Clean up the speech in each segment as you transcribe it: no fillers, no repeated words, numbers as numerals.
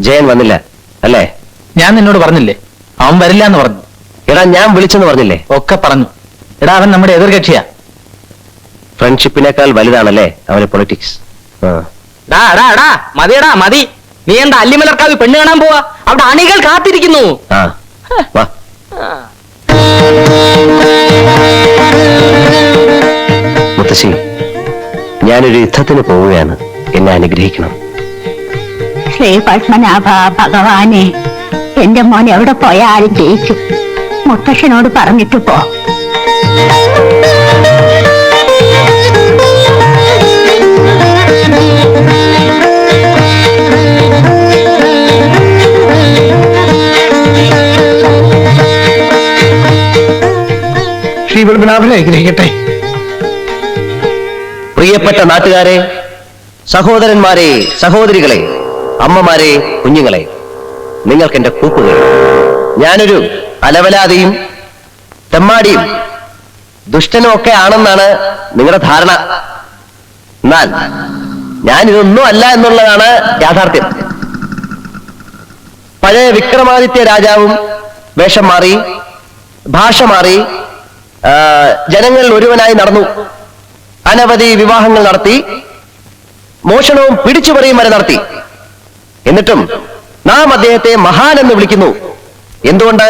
ജയൻ വന്നില്ല അല്ലേ? ഞാൻ നിന്നോട് പറഞ്ഞില്ലേ അവൻ വരില്ല എന്ന് പറഞ്ഞു. എടാ ഞാൻ വിളിച്ചെന്ന് പറഞ്ഞില്ലേ? ഒക്കെ പറഞ്ഞു. എടാ അവൻ നമ്മുടെ എതിർകക്ഷിയാ. ഫ്രണ്ട്ഷിപ്പിനേക്കാൾ വലുതാണല്ലേ അവന് പൊളിറ്റിക്സ്. മതിയടാ മതി. നീ എന്താ അല്ലിമലർക്കാവ് പെണ്ണ് കാണാൻ പോവാ? അവിടെ അണികൾ കാത്തിരിക്കുന്നു. വാ. മുത്തശ്ശി, ഞാനൊരു യുദ്ധത്തിന് പോവുകയാണ്. എന്നെ അനുഗ്രഹിക്കണം. ശ്രീ പത്മനാഭ ഭഗവാനെ, എന്റെ മോൻ എവിടെ പോയാലും ജയിക്കും. മുത്തശ്ശനോട് പറഞ്ഞിട്ട് പോ. ശ്രീ പത്മനാഭനെ അനുഗ്രഹിക്കട്ടെ. പ്രിയപ്പെട്ട നാട്ടുകാരെ, സഹോദരന്മാരെ, സഹോദരികളെ, അമ്മമാരെ, കുഞ്ഞുങ്ങളെ, നിങ്ങൾക്ക് എന്റെ കൂപ്പുകൾ. ഞാനൊരു അലവലാതിയും തെമ്മാടിയും ദുഷ്ടനും ഒക്കെ ആണെന്നാണ് നിങ്ങളുടെ ധാരണ. എന്നാൽ ഞാനിതൊന്നും അല്ല എന്നുള്ളതാണ് യാഥാർത്ഥ്യം. പഴയ വിക്രമാദിത്യ രാജാവും വേഷം മാറി, ഭാഷ മാറി, ജനങ്ങളിൽ ഒരുവനായി നടന്നു. അനവധി വിവാഹങ്ങൾ നടത്തി, മോഷണവും പിടിച്ചുപറിയും വരെ നടത്തി. എന്നിട്ടും നാം അദ്ദേഹത്തെ മഹാൻ എന്ന് വിളിക്കുന്നു. എന്തുകൊണ്ട്?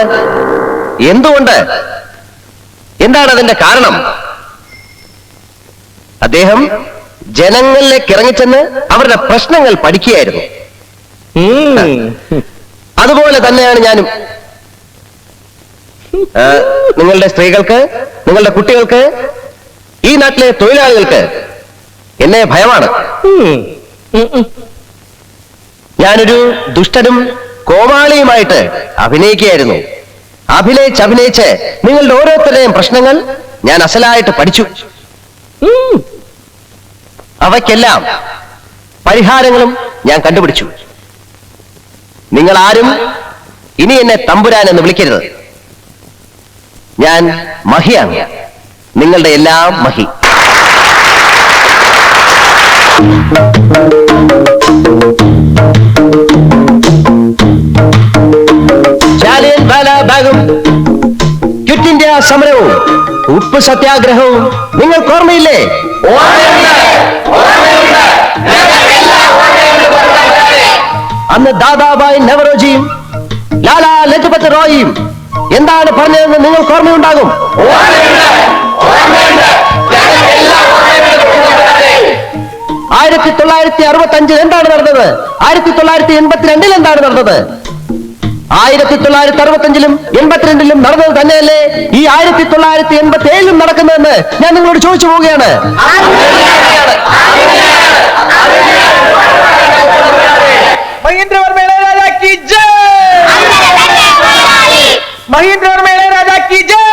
എന്താണ് അതിന്റെ കാരണം? അദ്ദേഹം ജനങ്ങളിലേക്ക് ഇറങ്ങിച്ചെന്ന് അവരുടെ പ്രശ്നങ്ങൾ പഠിക്കുകയായിരുന്നു. അതുപോലെ തന്നെയാണ് ഞാനും. നിങ്ങളുടെ സ്ത്രീകൾക്ക്, നിങ്ങളുടെ കുട്ടികൾക്ക്, ഈ നാട്ടിലെ തൊഴിലാളികൾക്ക് എന്നെ ഭയമാണ്. ഞാനൊരു ദുഷ്ടനും കോമാളിയുമായിട്ട് അഭിനയിക്കുകയായിരുന്നു. അഭിനയിച്ച് നിങ്ങളുടെ ഓരോരുത്തരുടെയും പ്രശ്നങ്ങൾ ഞാൻ അസലായിട്ട് പഠിച്ചു. അവയ്ക്കെല്ലാം പരിഹാരങ്ങളും ഞാൻ കണ്ടുപിടിച്ചു. നിങ്ങൾ ആരും ഇനി എന്നെ തമ്പുരാൻ എന്ന് വിളിക്കരുത്. ഞാൻ മഹിയാണ്, നിങ്ങളുടെ എല്ലാം മഹി. ജാലിയൻ വാലാബാഗും ക്വിറ്റ് ഇന്ത്യ സമരവും ഉപ്പ് സത്യാഗ്രഹവും നിങ്ങൾക്ക് ഓർമ്മയില്ലേ? അന്ന് ദാദാബായ് നവറോജിയും ലാലാ ലജ്പത് റോയിയും എന്താണ് പറഞ്ഞതെന്ന് നിങ്ങൾക്ക് ഓർമ്മയുണ്ടാകും. 1965 എന്താണ് നടന്നത്? 1982 എന്താണ് നടന്നത്? 1965 82 നടന്നത് തന്നെയല്ലേ ഈ 1987 നടക്കുന്നതെന്ന് ഞാൻ നിങ്ങളോട് ചോദിച്ചു പോവുകയാണ്. മഹീന്ദ്രവർമ്മ ഇളയരാജ കി ജയ്! മഹീന്ദ്രവർമ്മ ഇളയരാജ കി ജയ്!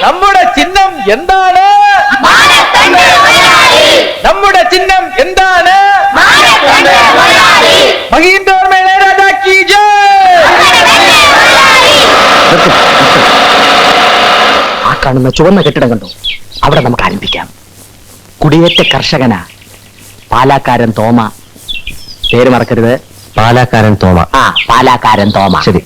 നമ്മുടെ ചിഹ്നം എന്താണ്? നമ്മുടെ ചിഹ്നം എന്താണ്? മഹീന്ദ്രവർമ്മ ഇളയരാജ കി ജയ്! ആ കാണുന്ന ചുവന്ന കെട്ടിടം കണ്ടോ? അവിടെ നമുക്ക് ആരംഭിക്കാം. കുടിയേറ്റ കർഷകനാ, പാലാക്കാരൻ തോമ. പേര് മറക്കരുത്. പാലാക്കാരൻ തോമ. പാലാക്കാരൻ തോമ. ശരി.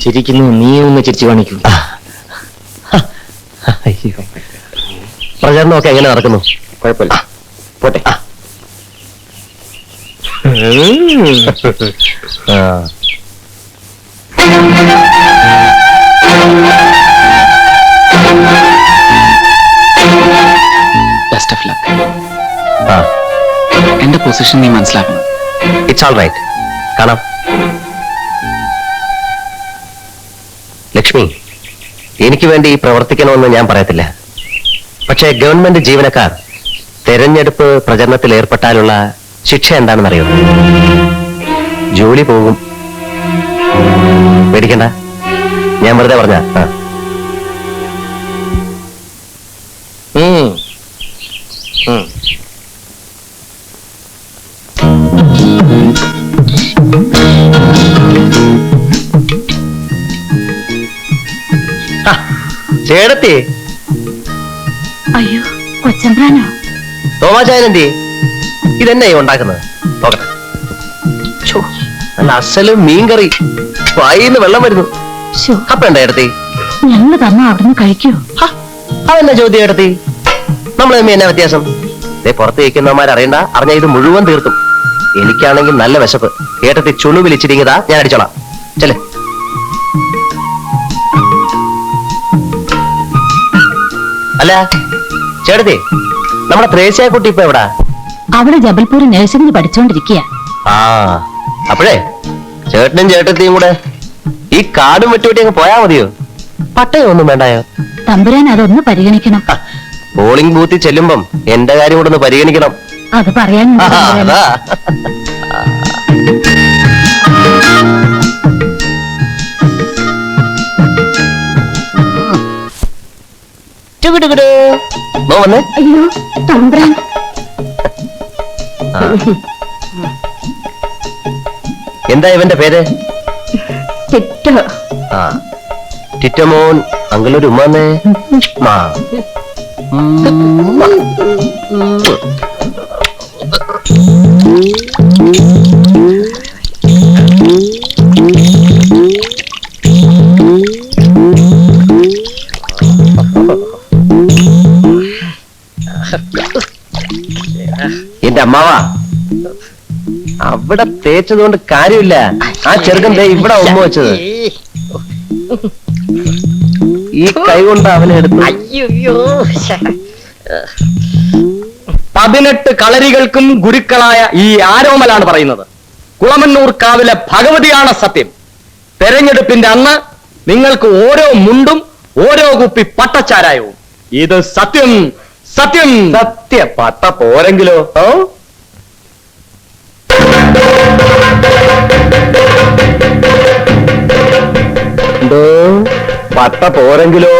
ചിരിക്കുന്നു. നീ ഒന്ന് ചിരിച്ചു കാണിക്കൂ. പ്രചരണമൊക്കെ എങ്ങനെ നടക്കുന്നു? കുഴപ്പമില്ല, പോട്ടെ. Best of luck. എന്റെ പൊസിഷൻ നീ മനസ്സിലാക്കണം. It's all right. കാണാം. ലക്ഷ്മി, എനിക്ക് വേണ്ടി പ്രവർത്തിക്കണമെന്ന് ഞാൻ പറയത്തില്ല. പക്ഷേ ഗവൺമെന്റ് ജീവനക്കാർ തെരഞ്ഞെടുപ്പ് പ്രചരണത്തിൽ ഏർപ്പെട്ടാലുള്ള ശിക്ഷ എന്താണെന്നറിയോ? ജോലി പോകും. പേടിക്കണ്ട, ഞാൻ വെറുതെ പറഞ്ഞ. ചേടത്തി, അയ്യോ കൊച്ചമ്പ്രാനോ? തോമാചായനെന്തി ഇതെന്നെ ഉണ്ടാക്കുന്നത് നോക്കട്ടെ. ഛോ, നല്ല അസലും മീൻകറി, വായിന്ന് വെള്ളം വരുന്നു. അപ്പൊ എന്താ എടുത്തി? ഞങ്ങള് തന്ന അവിടുന്ന് കഴിക്കൂ. അതെന്നാ ചോദ്യം എടുത്തി? നമ്മൾ തമ്മി എന്നാ വ്യത്യാസം? പുറത്ത് വയ്ക്കുന്നവന്മാരറിയണ്ട, അറിഞ്ഞ ഇത് മുഴുവൻ തീർക്കും. എനിക്കാണെങ്കിൽ നല്ല വിശപ്പ്. ഏട്ടത്തി ചുണു വിളിച്ചിരിക്കതാ, ഞാൻ അടിച്ചോളാം. ചെല്ലേ. അല്ല ചേട്ടത്തി, നമ്മുടെ ത്രേസ്യാക്കുട്ടി ഇപ്പൊ എവിടാ? അവള് ജബൽപൂർ നഴ്സിംഗിന് പഠിച്ചോണ്ടിരിക്കുക. ആ, അപ്പോഴേ ചേട്ടനും ചേട്ടത്തിയും കൂടെ ഈ കാടും വെട്ടുവെട്ടി അങ്ങ് പോയാ മതിയോ? പട്ടയം ഒന്നും വേണ്ടായോ? തമ്പുരാൻ അതൊന്ന് പരിഗണിക്കണം. പോളിംഗ് ബൂത്തിൽ ചെല്ലുമ്പം എന്റെ കാര്യം കൂടെ ഒന്ന് പരിഗണിക്കണം. അത് പറയാൻ അതാ. വന്നേ. അയ്യോ തമ്പുരാൻ. എന്താ ഇവന്റെ പേര്? ടിറ്റോ. ആ, ടിറ്റമോൻ. അങ്കിളൊരു ഉമ്മന്നേ. മാ. എന്റെ അമ്മാവാ, അവിടെ തേച്ചതുകൊണ്ട് കാര്യമില്ല. ആ ചെറുക്കൻ ദേ ഇവിടെ ഉമ്മ വെച്ചത്. ഈ കൈ കൊണ്ട് അവനെ എടുത്തു. 18 കളരികൾക്കും ഗുരുക്കളായ ഈ ആരോമലാണ് പറയുന്നത്. കുളമന്നൂർ കാവിലെ ഭഗവതിയാണ് സത്യം. തെരഞ്ഞെടുപ്പിന്റെ അന്ന് നിങ്ങൾക്ക് ഓരോ മുണ്ടും ഓരോ കുപ്പി പട്ടച്ചാരായവും. ഇത് സത്യം, സത്യം. സത്യ പട്ട പോരെങ്കിലോ? ഓ, എന്തോ പട്ട പോരെങ്കിലോ?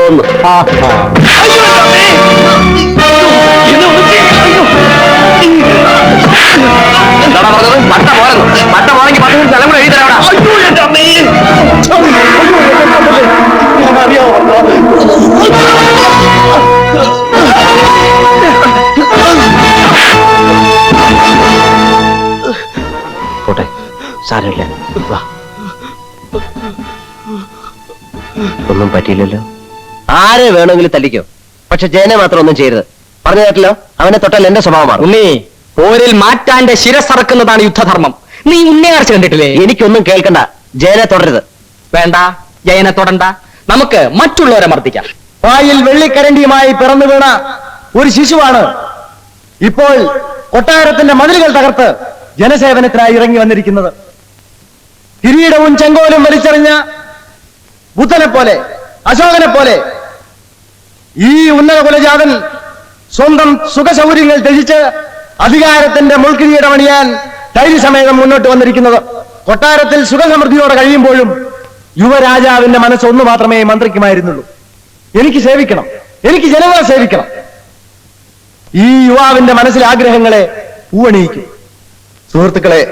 എന്താടാ പറഞ്ഞത്? പട്ട പോരെന്ന്? പട്ട പോരെങ്കിൽ 10 മിനിറ്റ് സ്ഥലം കൂടെ എഴുതി തരാടാ. പോട്ടെ, സാരമില്ല, വാ. ഒന്നും പറ്റിയില്ലല്ലോ. ആരെ വേണമെങ്കിലും തല്ലിക്കോ, പക്ഷെ ജയനെ മാത്രം ഒന്നും ചെയ്യരുത്. പറഞ്ഞു കേട്ടല്ലോ, അവനെ തൊട്ടാൽ എന്റെ സ്വഭാവമാണ്. ഉണ്ണി, പോരിൽ മാറ്റാന്റെ ശിരസറക്കുന്നതാണ് യുദ്ധധർമ്മം. നീ ഉണ്ണിയാർച്ച കണ്ടിട്ടില്ലേ? എനിക്കൊന്നും കേൾക്കണ്ട. ജയനെ തുടരുത്. വേണ്ട, ജയനെ തൊടണ്ട. നമുക്ക് മറ്റുള്ളവരെ മർദ്ദിക്കാം. വായിൽ വെള്ളിക്കരണ്ടിയുമായി പിറന്നു വീണ ഒരു ശിശുവാണ് ഇപ്പോൾ കൊട്ടാരത്തിന്റെ മതിലുകൾ തകർത്ത് ജനസേവനത്തിനായി ഇറങ്ങി വന്നിരിക്കുന്നത്. കിരീടവും ചെങ്കോലും വലിച്ചെറിഞ്ഞ ബുദ്ധനെ പോലെ, അശോകനെ പോലെ ഈ ഉന്നത കുലജാതൻ സ്വന്തം സുഖസൗകര്യങ്ങൾ ത്യജിച്ച് അധികാരത്തിന്റെ മുൾക്കിരീടമണിയാൻ ധൈര്യസമേതം മുന്നോട്ട് വന്നിരിക്കുന്നത്. കൊട്ടാരത്തിൽ സുഖസമൃദ്ധിയോടെ കഴിയുമ്പോഴും യുവരാജാവിന്റെ മനസ്സ് ഒന്ന് മാത്രമേ മന്ത്രിക്കുമായിരുന്നുള്ളൂ. എനിക്ക് സേവിക്കണം, എനിക്ക് ജനങ്ങളെ സേവിക്കണം. ഈ യുവാവിന്റെ മനസ്സിലെ ആഗ്രഹങ്ങളെ പൂവണിയിക്കും. സുഹൃത്തുക്കളെ,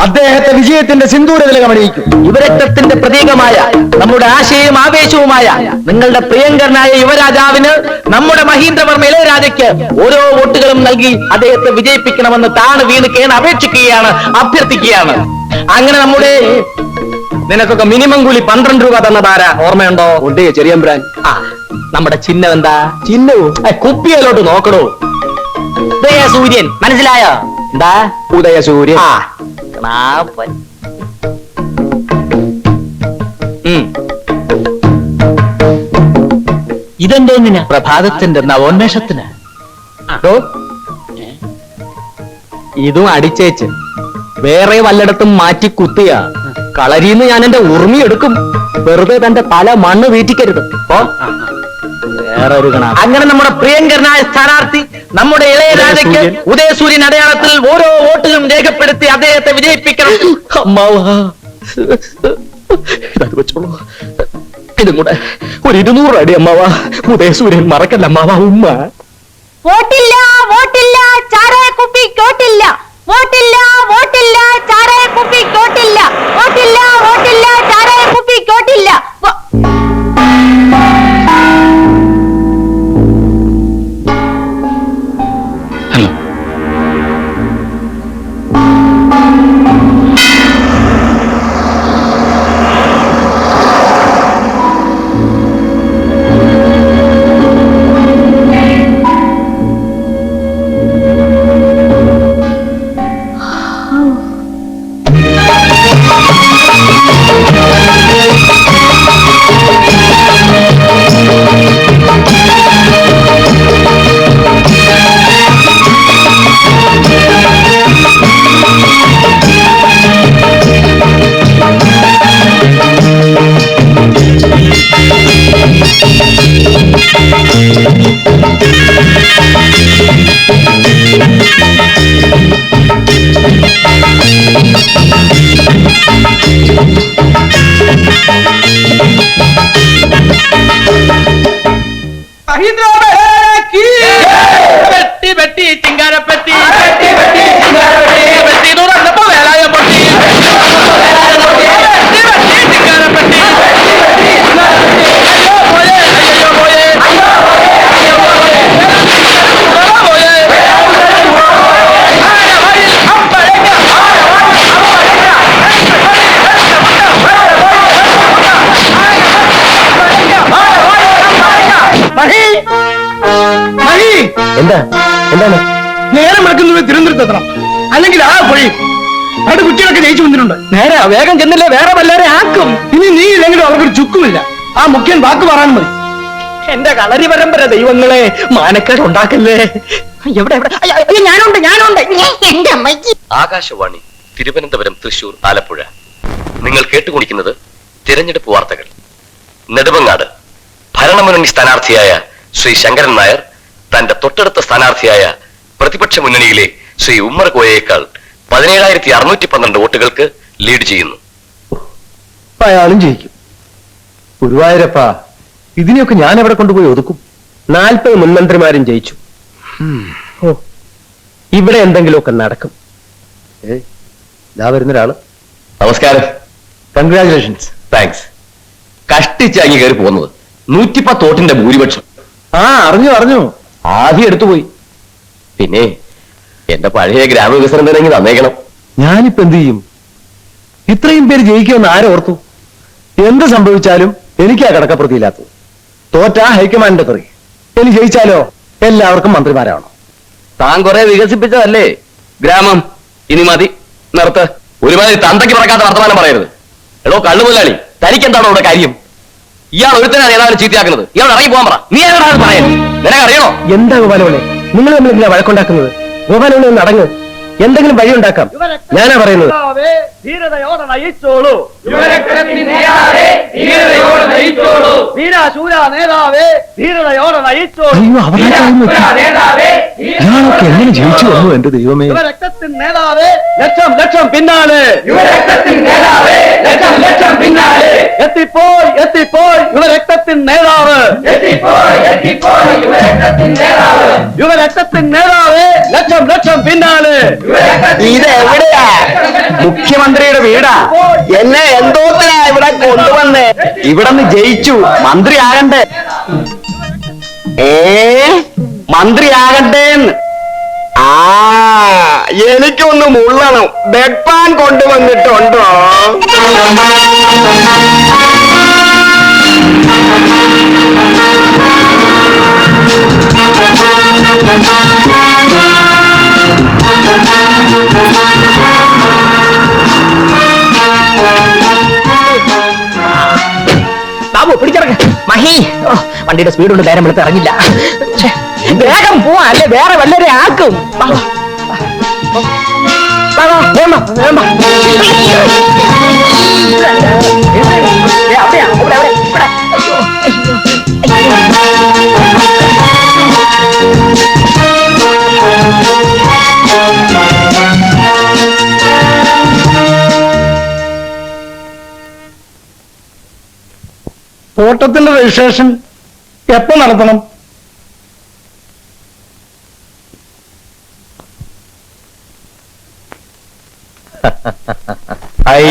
അദ്ദേഹത്തെ വിജയത്തിന്റെ സിന്ദൂര തിലകമണിയിക്കും. യുവരക്തത്തിന്റെ പ്രതീകമായ നമ്മുടെ ആശയവും ആവേശവുമായ നിങ്ങളുടെ പ്രിയങ്കരനായ യുവരാജാവിന് നമ്മുടെ മഹീന്ദ്രവർമ്മ ഇളയരാജയ്ക്ക് ഓരോ വോട്ടുകളും നൽകി അദ്ദേഹത്തെ വിജയിപ്പിക്കണമെന്ന് താണ് വീണ് കേണ് അപേക്ഷിക്കുകയാണ്, അഭ്യർത്ഥിക്കുകയാണ്. അങ്ങനെ നമ്മുടെ നിനക്കൊക്കെ മിനിമം കൂലി 12 രൂപ തന്നതാരാ ഓർമ്മയുണ്ടോ? ഉണ്ട് ചെറിയമ്പ്രാൻ. ആ, നമ്മുടെ ചിഹ്നം എന്താ? ചിഹ്നവും കുപ്പിയിലോട്ട് നോക്കണോ? ഉദയസൂര്യൻ, മനസ്സിലായോ? എന്താ ഉദയസൂര്യൻ? ആ, ഇതെന്തോന്നിനാ? പ്രഭാതത്തിന്റെ നവോന്മേഷത്തിന്. ഇതും അടിച്ചേച്ച് വേറെ വല്ലയിടത്തും മാറ്റി കുത്തിയ കളരിന്ന് ഞാൻ എന്റെ ഉറുമി എടുക്കും. വെറുതെ തന്റെ തല മണ്ണ് വീട്ടിക്കരുത്. വേറെ ഒരു ഗണ. അങ്ങനെ നമ്മുടെ പ്രിയങ്കരനായ സ്ഥാനാർത്ഥി നമ്മുടെ ഇളയരാജയ്ക്ക് ഉദയസൂര്യൻ അടയാളത്തിൽ ഓരോ വോട്ടുകളും രേഖപ്പെടുത്തി അദ്ദേഹത്തെ വിജയിപ്പിക്കണം. അമ്മാവാ, ഇതത് വെച്ചോളൂ. ഇതും കൂടെ ഒരു 200 അടി അമ്മാവാ. ഉദയസൂര്യൻ മറക്കല്ല അമ്മാവാ. ഉമ്മ വോട്ടില്ല, വോട്ടില്ല, ചാരായ കുപ്പിക്കോട്ടില്ല. വോട്ടില്ല, വോട്ടില്ല, ചാരായ കുപ്പിക്കോട്ടില്ല. വോട്ടില്ല, വോട്ടില്ല, ചാരായ കുപ്പിക്കോട്ടില്ല. വെട്ടി വെട്ടി ചിങ്കാരപ്പെട്ടി വെട്ടി വെട്ടി വെട്ടി തുറന്നപ്പോ വേലായ പൊട്ടി വെട്ടി വെട്ടി ചിങ്കാരപ്പെട്ടി എന്താ എന്താണ് നേരം മറക്കുന്നത് തിരുവനന്തപുരത്ത് എത്തണം അല്ലെങ്കിൽ ആ പൊഴി അവിടെ കുട്ടികളൊക്കെ ജയിച്ചു വന്നിട്ടുണ്ട്. നേരെ വേഗം ചെന്നില്ലേ വേറെ വല്ലവരെ ആക്കും. ഇനി നീ ഇല്ലെങ്കിലും അവർക്കൊരു ചുക്കുമില്ല. ആ മുഖ്യൻ വാക്ക് പറയാനും മതി. എന്റെ കളരി പരമ്പര ദൈവങ്ങളെ മാനക്കേട് ഉണ്ടാക്കല്ലേ. എവിടെ എവിടെ ഞാനുണ്ട് എന്റെ അമ്മയ്ക്ക് ആകാശവാണി തിരുവനന്തപുരം, തൃശൂർ, ആലപ്പുഴ. നിങ്ങൾ കേട്ടുകൊണ്ടിരിക്കുന്നത് തിരഞ്ഞെടുപ്പ് വാർത്തകൾ. നെടുമങ്ങാട് ഭരണമുന്നണി സ്ഥാനാർത്ഥിയായ ശ്രീ ശങ്കരൻ നായർ തന്റെ തൊട്ടടുത്ത സ്ഥാനാർത്ഥിയായ പ്രതിപക്ഷ മുന്നണിയിലെ ശ്രീ ഉമ്മർ കോയയേക്കാൾ 17,612 വോട്ടുകൾക്ക് ലീഡ് ചെയ്യുന്നു. അയാളും ജയിക്കും. ഗുരുവായൂരപ്പ, ഇതിനെയൊക്കെ ഞാൻ എവിടെ കൊണ്ടുപോയി ഒതുക്കും? 40 മുൻമന്ത്രിമാരും ജയിച്ചു. ഓ, ഇവിടെ എന്തെങ്കിലുമൊക്കെ നടക്കും. ഇതാ വരുന്നൊരാള്. നമസ്കാരം. കൺഗ്രാചുലേഷൻസ്. താങ്ക്സ്. കഷ്ടിച്ചാങ്ങി കയറി പോകുന്നത് 110 വോട്ടിന്റെ ഭൂരിപക്ഷം. ആ, അറിഞ്ഞു ആദ്യം എടുത്തുപോയി. പിന്നെ എന്റെ പഴയ ഗ്രാമവികസനം തന്നെ തന്നേക്കണം. ഞാനിപ്പോ എന്ത് ചെയ്യും? ഇത്രയും പേര് ജയിക്കുമെന്ന് ആരോർത്തു? എന്ത് സംഭവിച്ചാലും എനിക്കാ കടക്കപ്രതിയില്ലാത്തത്. തോറ്റാ ഹൈക്കമാൻഡിന്റെ തെറി. ഇനി ജയിച്ചാലോ എല്ലാവർക്കും മന്ത്രിമാരാവണം. താൻ കുറെ വികസിപ്പിച്ചതല്ലേ ഗ്രാമം. ഇനി മതി, നിർത്ത്. ഒരുമാതിരി തന്തയ്ക്ക് പറക്കാത്ത വർത്തമാനം പറയരുത്. എടോ കള്ളുമുതലാളി, തനിക്കെന്താണോ ഇവിടെ കാര്യം? ഇയാൾ ഒരുത്തനാണ് ഏതായാലും ചീത്തയാക്കുന്നത്. ഇയാൾ ഇറങ്ങി പോകാൻ പറ. നീ ഏതാണ് പറയാൻ? നിനക്കറിയണോ? എന്താ ഗോപാലോളെ, നിങ്ങൾ തമ്മിൽ ഇങ്ങനെ വഴക്കുണ്ടാക്കുന്നത്? ഗോപാലോളെ ഒന്ന് അടങ്ങ്. എന്തെങ്കിലും വഴി ഉണ്ടാക്കാം. ഞാനാ പറയുന്നത്. ധീരതയോടെ നയിച്ചോളൂ. വീരാശൂര നേതാവേ ധീരതയോടെ നയിച്ചോളൂ. അയ്യോ, ഇയാളൊക്കെ എങ്ങനെ ജയിച്ചു വന്നു എന്റെ ദൈവമേ. യുവരക്തത്തിൻ നേതാവേ ലക്ഷം ലക്ഷം പിന്നാലെ. എത്തിപ്പോയി യുവരക്തത്തിൻ നേതാവ്. യുവരക്തത്തിൻ നേതാവേ ലക്ഷം ലക്ഷം പിന്നാലെ. ഇത് എവിടെയാ? മുഖ്യമന്ത്രിയുടെ വീടാ. എന്നെ എന്തോത്തിനാ ഇവിടെ കൊണ്ടുവന്നേ? ഇവിടെ നിന്ന് ജയിച്ചു, മന്ത്രിയാകണ്ടേ? മന്ത്രിയാകണ്ടേന്ന്. ആ, എനിക്കൊന്ന് മുള്ളണം. ബെഡ്പാൻ കൊണ്ടുവന്നിട്ടുണ്ടോ? ബാബു പിടിച്ചിറങ്ങ. മഹി, വണ്ടിയുടെ സ്പീഡ് കൊണ്ട് നേരം വെളുത്ത് ഇറങ്ങില്ല. വേഗം പോവാ, അല്ലെ വേറെ വല്ലരെ ആക്കും. തോട്ടത്തിന്റെ രജിസ്ട്രേഷൻ എപ്പോ നടത്തണം? ഐ